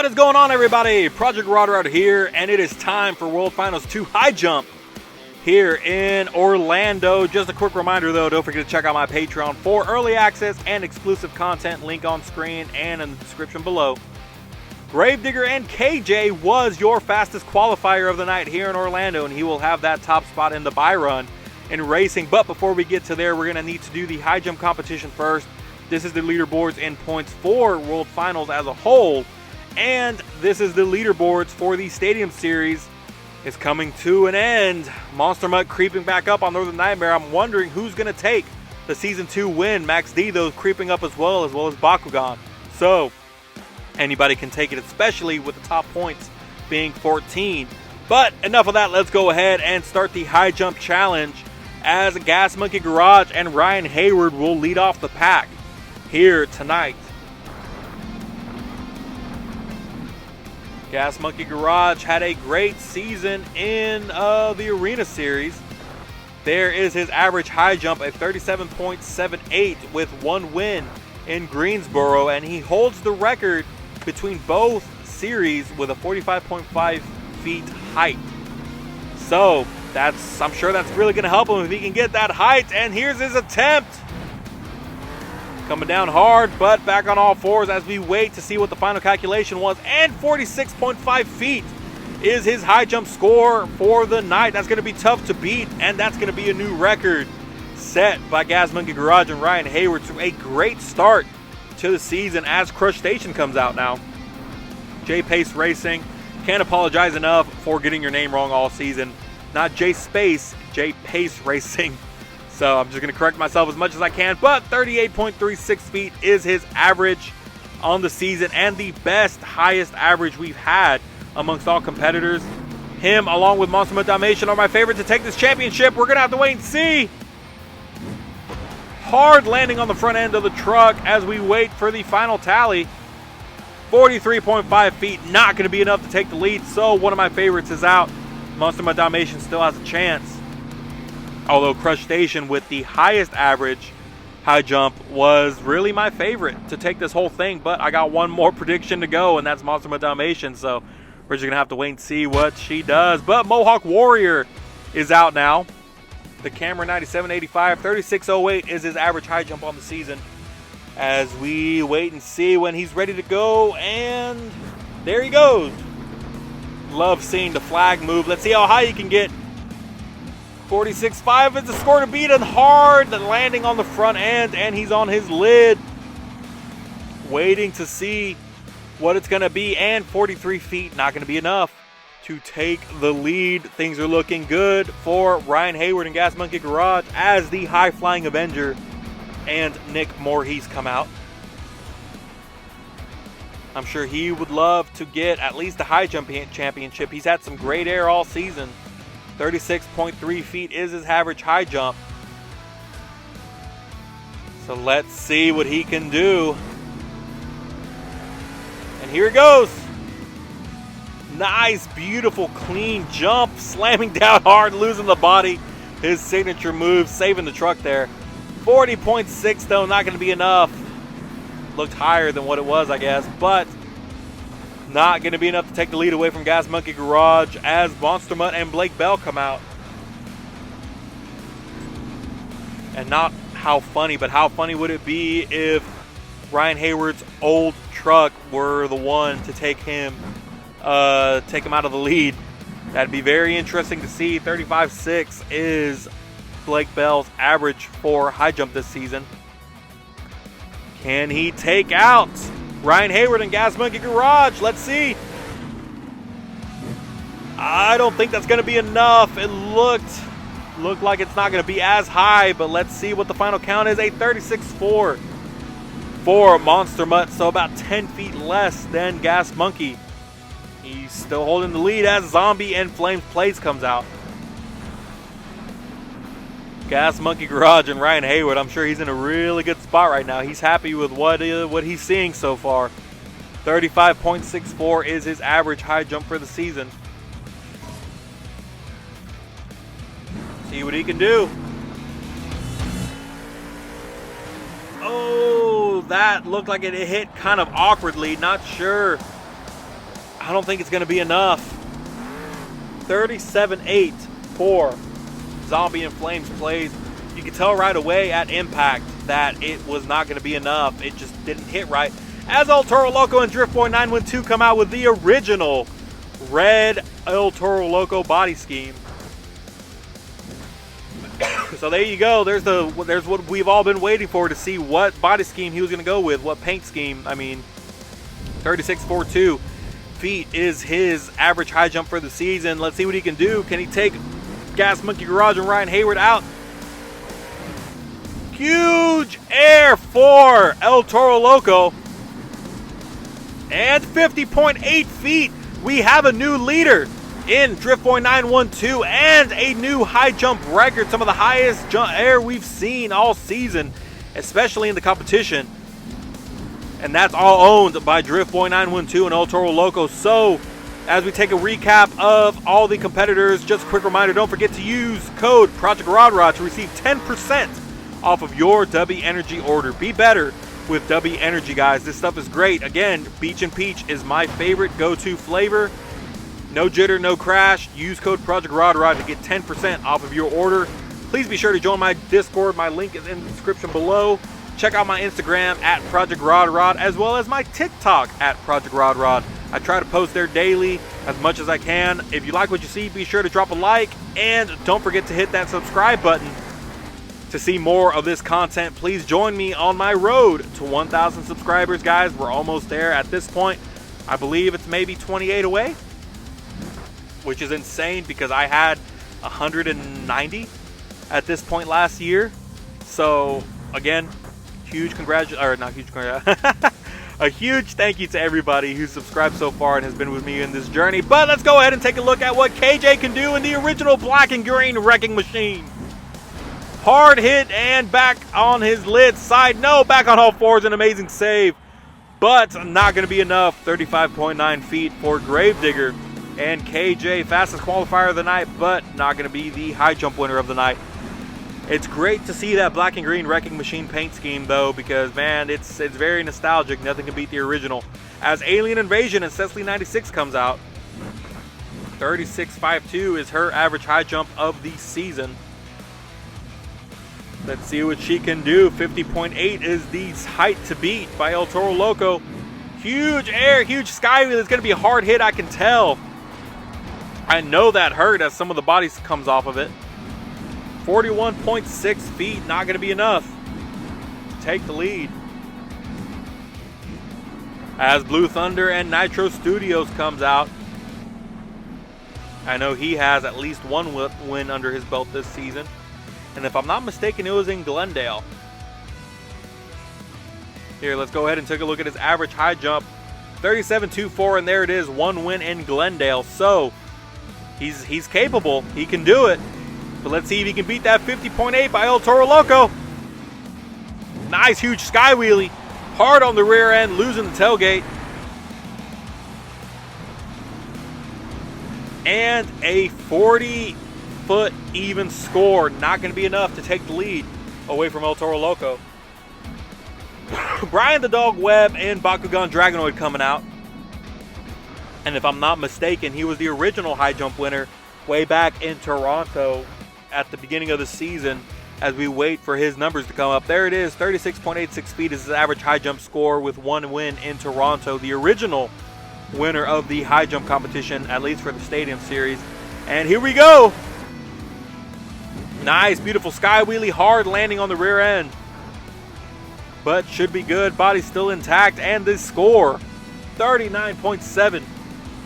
What is going on, everybody? Project Rodder out here, and it is time for World Finals 2 High Jump here in Orlando. Just a quick reminder, though, don't forget to check out my Patreon for early access and exclusive content. Link on screen and in the description below. Gravedigger and KJ was your fastest qualifier of the night here in Orlando, and he will have that top spot in the buy run in racing. But before we get to there, we're going to need to do the high jump competition first. This is the leaderboards in points for World Finals as a whole. And this is the leaderboards for the Stadium Series. It's coming to an end. Monster Mutt creeping back up on Northern Nightmare. I'm wondering who's going to take the Season 2 win. Max D, though, creeping up as well as Bakugan. So, anybody can take it, especially with the top points being 14. But enough of that. Let's go ahead and start the high jump challenge as Gas Monkey Garage and Ryan Hayward will lead off the pack here tonight. Gas Monkey Garage had a great season in the Arena Series. There is his average high jump at 37.78 with one win in Greensboro, and he holds the record between both series with a 45.5 feet height. So I'm sure that's really going to help him if he can get that height. And here's his attempt. Coming down hard, but back on all fours as we wait to see what the final calculation was. And 46.5 feet is his high jump score for the night. That's going to be tough to beat, and that's going to be a new record set by Gas Monkey Garage and Ryan Hayward. So a great start to the season as Crushstation comes out now. JPaceRacing, can't apologize enough for getting your name wrong all season. Not J-Space, JPaceRacing. So I'm just going to correct myself as much as I can. But 38.36 feet is his average on the season, and the best, highest average we've had amongst all competitors. Him, along with Monster Mutt Dalmatian, are my favorite to take this championship. We're going to have to wait and see. Hard landing on the front end of the truck as we wait for the final tally. 43.5 feet, not going to be enough to take the lead. So one of my favorites is out. Monster Mutt Dalmatian still has a chance. Although Crushstation with the highest average high jump was really my favorite to take this whole thing. But I got one more prediction to go, and that's Monster Mutt Dalmatian. So we're just going to have to wait and see what she does. But Mohawk Warrior is out now. The Camera 9785, 36.08 is his average high jump on the season. As we wait and see when he's ready to go. And there he goes. Love seeing the flag move. Let's see how high he can get. 46.5 is the score to beat, and hard landing on the front end, and he's on his lid. Waiting to see what it's going to be, and 43 feet, not going to be enough to take the lead. Things are looking good for Ryan Hayward and Gas Monkey Garage as the high-flying Avenger and Nick Morhees come out. I'm sure he would love to get at least the high jump championship. He's had some great air all season. 36.3 feet is his average high jump. So let's see what he can do. And here he goes. Nice, beautiful, clean jump. Slamming down hard, losing the body. His signature move, saving the truck there. 40.6 though, not going to be enough. Looked higher than what it was, I guess. But not going to be enough to take the lead away from Gas Monkey Garage as Monster Mutt and Blake Bell come out. And not how funny, but how funny would it be if Ryan Hayward's old truck were the one to take him out of the lead. That'd be very interesting to see. 35.6 is Blake Bell's average for high jump this season. Can he take out Ryan Hayward and Gas Monkey Garage? Let's see. I don't think that's going to be enough. It looked like it's not going to be as high, but let's see what the final count is. A 36.4 for Monster Mutt, so about 10 feet less than Gas Monkey. He's still holding the lead as Zombie and Flames Plays comes out. Gas Monkey Garage and Ryan Hayward, I'm sure he's in a really good spot right now. He's happy with what he's seeing so far. 35.64 is his average high jump for the season. See what he can do. Oh, that looked like it hit kind of awkwardly. Not sure I don't think it's going to be enough. 37.8 for Zombie and Flames plays. You can tell right away at impact that it was not going to be enough. It just didn't hit right. As El Toro Loco and Drift Boy 912 come out with the original red El Toro Loco body scheme. So there you go. There's what we've all been waiting for, to see what body scheme he was going to go with, what paint scheme. I mean, 36.42 feet is his average high jump for the season. Let's see what he can do. Can he take Gas Monkey Garage and Ryan Hayward out? Huge air for El Toro Loco. And 50.8 feet. We have a new leader in Drift Boy 912 and a new high jump record. Some of the highest jump air we've seen all season, especially in the competition. And that's all owned by Drift Boy 912 and El Toro Loco. So, as we take a recap of all the competitors, just a quick reminder, don't forget to use code Project Rod to receive 10% off of your W Energy order. Be better with W Energy, guys. This stuff is great. Again, Beach and Peach is my favorite go-to flavor. No jitter, no crash. Use code Project Rod to get 10% off of your order. Please be sure to join my Discord. My link is in the description below. Check out my Instagram at Project Rod, as well as my TikTok at Project Rod. I try to post there daily as much as I can. If you like what you see, be sure to drop a like, and don't forget to hit that subscribe button to see more of this content. Please join me on my road to 1,000 subscribers, guys. We're almost there at this point. I believe it's maybe 28 away, which is insane because I had 190 at this point last year. So again, a huge thank you to everybody who's subscribed so far and has been with me in this journey. But let's go ahead and take a look at what KJ can do in the original black and green wrecking machine. Hard hit and back on his lid side. No, back on all fours, an amazing save. But not going to be enough. 35.9 feet for Gravedigger. And KJ, fastest qualifier of the night, but not going to be the high jump winner of the night. It's great to see that black and green wrecking machine paint scheme, though, because, man, it's very nostalgic. Nothing can beat the original. As Alien Invasion and Cecily 96 comes out, 36.52 is her average high jump of the season. Let's see what she can do. 50.8 is the height to beat by El Toro Loco. Huge air, huge sky wheel. It's going to be a hard hit, I can tell. I know that hurt as some of the body comes off of it. 41.6 feet, not going to be enough to take the lead. As Blue Thunder and Nitro Studios comes out, I know he has at least one win under his belt this season. And if I'm not mistaken, it was in Glendale. Here, let's go ahead and take a look at his average high jump. 37.24, and there it is, one win in Glendale. So, he's capable. He can do it. But let's see if he can beat that 50.8 by El Toro Loco. Nice, huge sky wheelie. Hard on the rear end, losing the tailgate. And a 40-foot even score. Not going to be enough to take the lead away from El Toro Loco. Brian the Dog Webb and Bakugan Dragonoid coming out. And if I'm not mistaken, he was the original high jump winner way back in Toronto at the beginning of the season. As we wait for his numbers to come up, there it is. 36.86 feet is his average high jump score with one win in Toronto. The original winner of the high jump competition, at least for the Stadium Series. And here we go. Nice, beautiful sky wheelie, hard landing on the rear end. But should be good. Body still intact. And this score, 39.7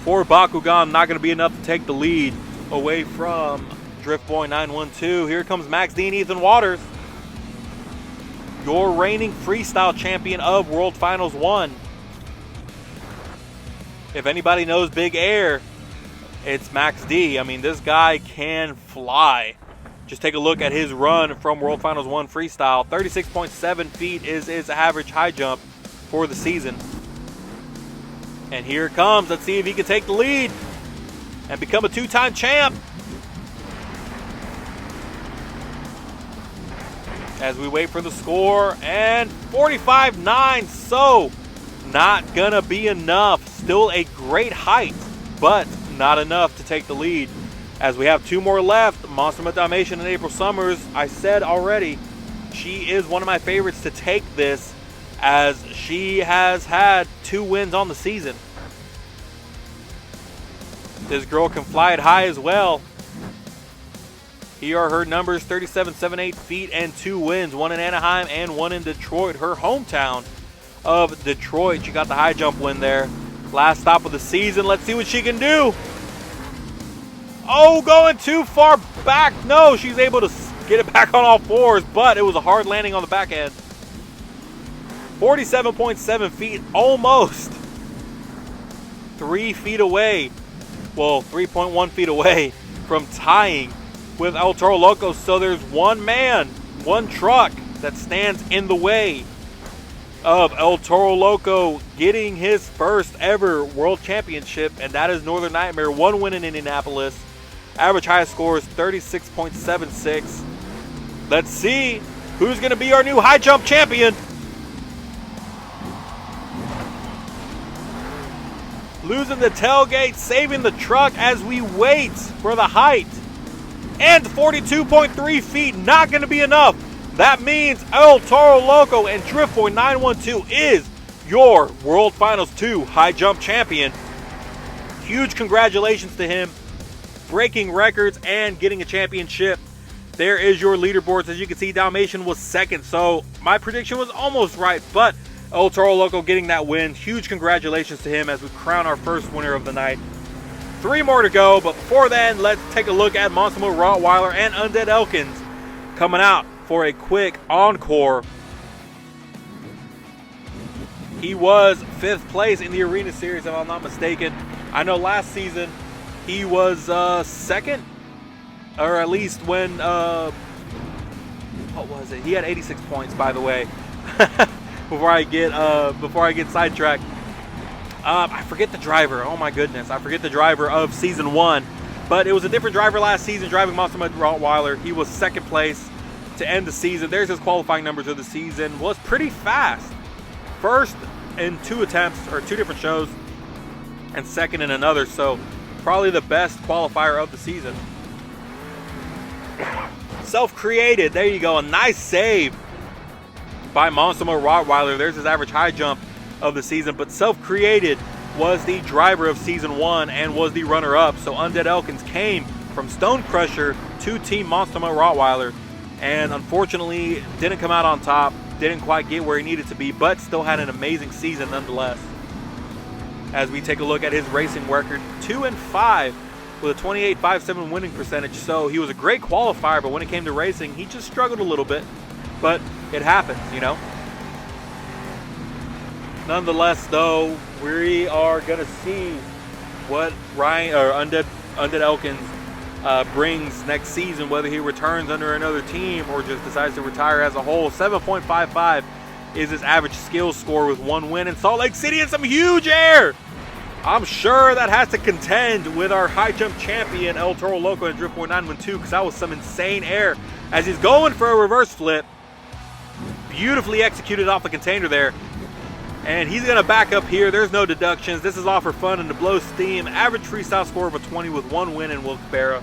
for Bakugan. Not going to be enough to take the lead away from Drift Boy 912. Here comes Max Dean, Ethan Waters, your reigning freestyle champion of World Finals 1. If anybody knows Big Air, it's Max D. I mean, this guy can fly. Just take a look at his run from World Finals 1 freestyle. 36.7 feet is his average high jump for the season. And here it comes. Let's see if he can take the lead and become a two-time champ. As we wait for the score, and 45.9, so not gonna be enough. Still a great height, but not enough to take the lead. As we have 2 more left, Mutt Dalmatian and April Summers, I said already, she is one of my favorites to take this, as she has had 2 wins on the season. This girl can fly it high as well. Here are her numbers: 37.78 feet and 2 wins, 1 in Anaheim and 1 in Detroit, her hometown of Detroit. She got the high jump win there. Last stop of the season. Let's see what she can do. Oh, going too far back. No, she's able to get it back on all 4s, but it was a hard landing on the back end. 47.7 feet, almost 3 feet away. Well, 3.1 feet away from tying with El Toro Loco. So there's one man, one truck that stands in the way of El Toro Loco getting his first ever world championship, and that is Northern Nightmare. 1 win in Indianapolis. Average high score is 36.76. Let's see who's going to be our new high jump champion. Losing the tailgate, saving the truck as we wait for the height. And 42.3 feet, not going to be enough. That means El Toro Loco and Driftboy 912 is your World Finals 2 high jump champion. Huge congratulations to him, breaking records and getting a championship. There is your leaderboards. As you can see, Dalmatian was second, so my prediction was almost right, but El Toro Loco getting that win. Huge congratulations to him as we crown our first winner of the night. 3 more to go, but before then, let's take a look at Monster Rottweiler and Undead Elkins coming out for a quick encore. He was 5th place in the Arena Series, if I'm not mistaken. I know last season he was 2nd, or at least when, what was it? He had 86 points, by the way. before I get sidetracked. I forget the driver. Oh my goodness, I forget the driver of season 1. But it was a different driver last season driving Monster Rottweiler. He was 2nd place to end the season. There's his qualifying numbers of the season. Was pretty fast. 1st in 2 attempts, or 2 different shows, and 2nd in another. So probably the best qualifier of the season. Self-created. There you go. A nice save by Monster Rottweiler. There's his average high jump of the season, but Self-Created was the driver of season 1 and was the runner-up. So Undead Elkins came from Stone Crusher to Team Monster Rottweiler, and unfortunately didn't come out on top, didn't quite get where he needed to be, but still had an amazing season nonetheless. As we take a look at his racing record, 2-5 with a 28.57 winning percentage. So he was a great qualifier, but when it came to racing, he just struggled a little bit, but it happens, you know. Nonetheless, though, we are going to see what Undead Elkins brings next season, whether he returns under another team or just decides to retire as a whole. 7.55 is his average skill score with 1 win in Salt Lake City and some huge air. I'm sure that has to contend with our high jump champion, El Toro Loco and Driftboy 912, because that was some insane air as he's going for a reverse flip. Beautifully executed off the container there. And he's going to back up here. There's no deductions. This is all for fun and to blow steam. Average freestyle score of a 20 with 1 win in Wilkes-Barre.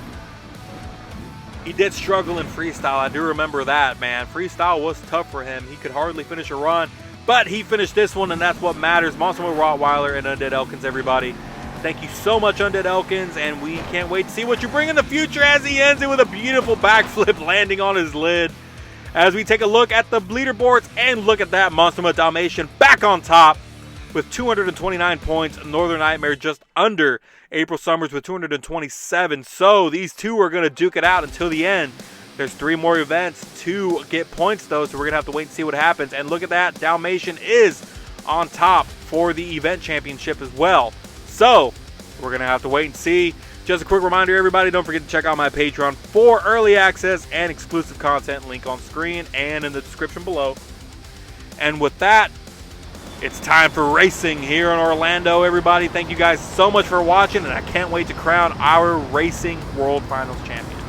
He did struggle in freestyle. I do remember that, man. Freestyle was tough for him. He could hardly finish a run, but he finished this one, and that's what matters. Monster Rottweiler and Undead Elkins, everybody. Thank you so much, Undead Elkins, and we can't wait to see what you bring in the future as he ends it with a beautiful backflip landing on his lid. As we take a look at the leaderboards and look at that, Monster Dalmatian back on top with 229 points. Northern Nightmare just under April Summers with 227. So these two are going to duke it out until the end. There's 3 more events to get points, though, so we're going to have to wait and see what happens. And look at that, Dalmatian is on top for the event championship as well. So we're going to have to wait and see. Just a quick reminder, everybody, don't forget to check out my Patreon for early access and exclusive content. Link on screen and in the description below. And with that, it's time for racing here in Orlando, everybody. Thank you guys so much for watching, and I can't wait to crown our Racing World Finals champion.